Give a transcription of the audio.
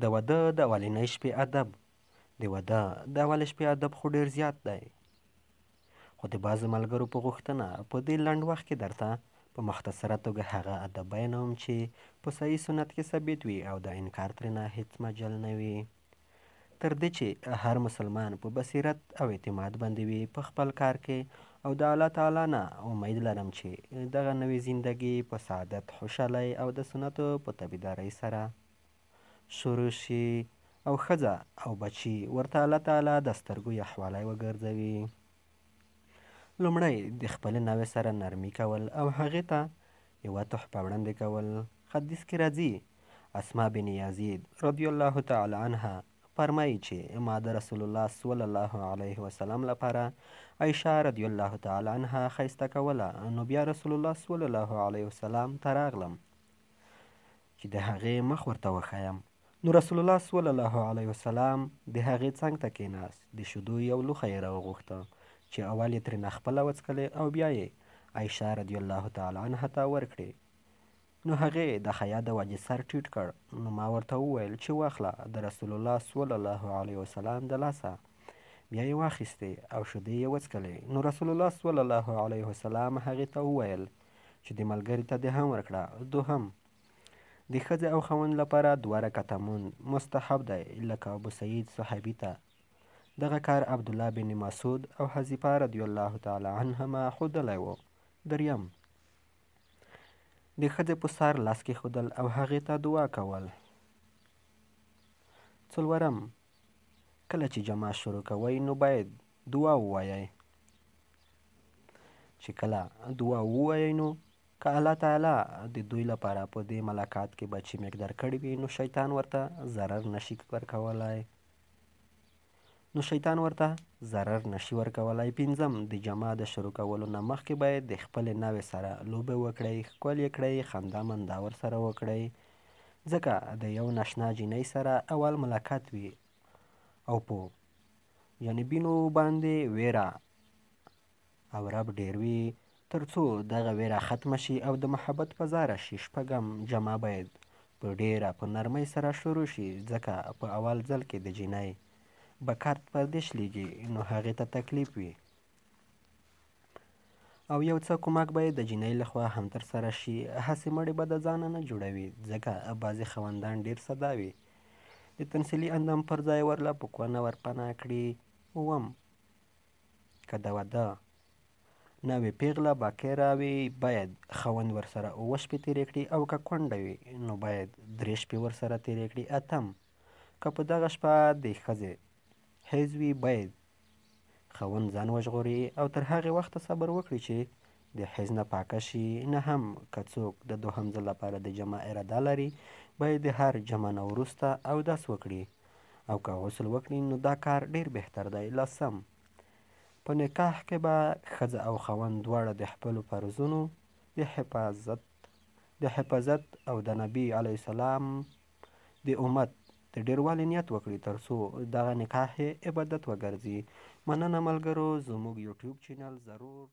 د واده د اولنۍ شپې ادب. د واده د اولې شپې ادب خو ډېر زیات دی، خو د بعضو ملګرو په غوښتنه په دې لنډ وخت کې درته په مختصره توګه هغه ادب بیانوم چې په صحیح سنت کې ثابت وي او د انکار ترېنه هېڅ مجال نه وي. تر دې چې هر مسلمان په بصیرت او اعتماد باندې وي په خپل کار کې، او د الله تعالی نه امید لرم چې دغه نوې زندگی په سعادت، خوشحالۍ او د سنتو په تابعدارۍ سره شروع شي او ښځه او بچي ورته الله تعالی د سترګو یخوالی وګرځوي. لومړی د خپلې ناوې سره نرمي کول او هغې ته یوه تحفه وړاندې کول. حدیث کې راځي، اسما بن یزید رضی الله تعالی عنها فرمایي چې ما د رسول الله صلی الله علیه وسلم لپاره عایشه رضی الله تعالی عنها ښایسته کوله، نو بیا رسول الله صلی الله علیه وسلم ته راغلم چې د هغې مخ ورته وښیم. نو رسول الله صلی الله علیه وسلم د هغې څنګ ته کېناست، د شیدو یو لوښی یې راوغوښته چې اول یې ترېنه خپله وڅښلې او بیا یې عایشه رضی الله تعالی عنها ته ورکړې. نو هغې د حیا د وجې سر ټیټ کړ. نو ما ورته وویل چې واخله د رسول الله صلی الله علیه وسلم د لاسه. بیا یې واخیستې او شیدې یې وڅښلې. نو رسول الله صلی الله علیه وسلم هغې ته وویل چې د ملګري ته دې هم ورکړه. دوهم، د ښځې او خاوند لپاره 2 رکعته مونځ مستحب دی، لکه ابو سعید صحابي ته دغه کار عبدالله بن مسعود او حذیفه رضی الله تعالی عنهما ښودلی و. دریم، د ښځې په سر لاس کېښودل او هغې ته دعا کول. څلورم، کله چې جماع شروع کوئ نو باید دعا ووایئ. چې کله دعا ووایئ نو که الله تعالی د دوی لپاره په دې ملاقات کې بچي مقدار کړي وي نو شیطان ورته ضرر نشي ورکولی. پنځم، د جماع د شروع کولو نه مخکې باید د خپلې ناوې سره لوبې وکړئ، ښکل یې کړئ، خندا مندا ورسره وکړئ، ځکه د یو ناشنا جینۍ سره اول ملاقات وي او په جانبینو باندې ویره او رب ډېر وي. تر څو دغه ویره ختمه شي او د محبت فضا راشي. شپږم، جماع باید په ډېره په نرمۍ سره شروع شي، ځکه په اول ځل کې د جینۍ بکارت پردیش لیږي نو هغې ته تکلیف وي، او یو څه کومک باید د جینۍ لخوا هم ترسره شي. هسې مړی به د ځانه نه جوړوي، ځکه بعضې خاوندان ډېر ساده وي، د تمثیلي اندام پر ځای ورله په کونه ورپناه کړي. اووم، که د واده نوې پیغله باکره وي باید خاوند ورسره 7 شپې تېرې کړي، او که کونډه وي نو باید 3 شپې ورسره تېرې کړي. اتم، که په دغه شپه د ښځې حیض وي باید خاوند ځان وژغوري او تر هغې وخته صبر وکړي چې د حیض نه پاکه شي. نهم، که څوک د دوهم ځل لپاره د جماع اراده لري باید د هر جماع نه وروسته اودس وکړي، او که غسل وکړي نو دا کار ډېر بهتر دی. لسم، په نکاح کې به ښځه او خاوند دواړه د خپلو فرضونو د حفاظت او د نبي علیه السلام د امت د ډېروالي نیت وکړي، تر څو دغه نکاح عبادت وګرځي. مننه ملګرو، زموږ یوټیوب چینل ضرور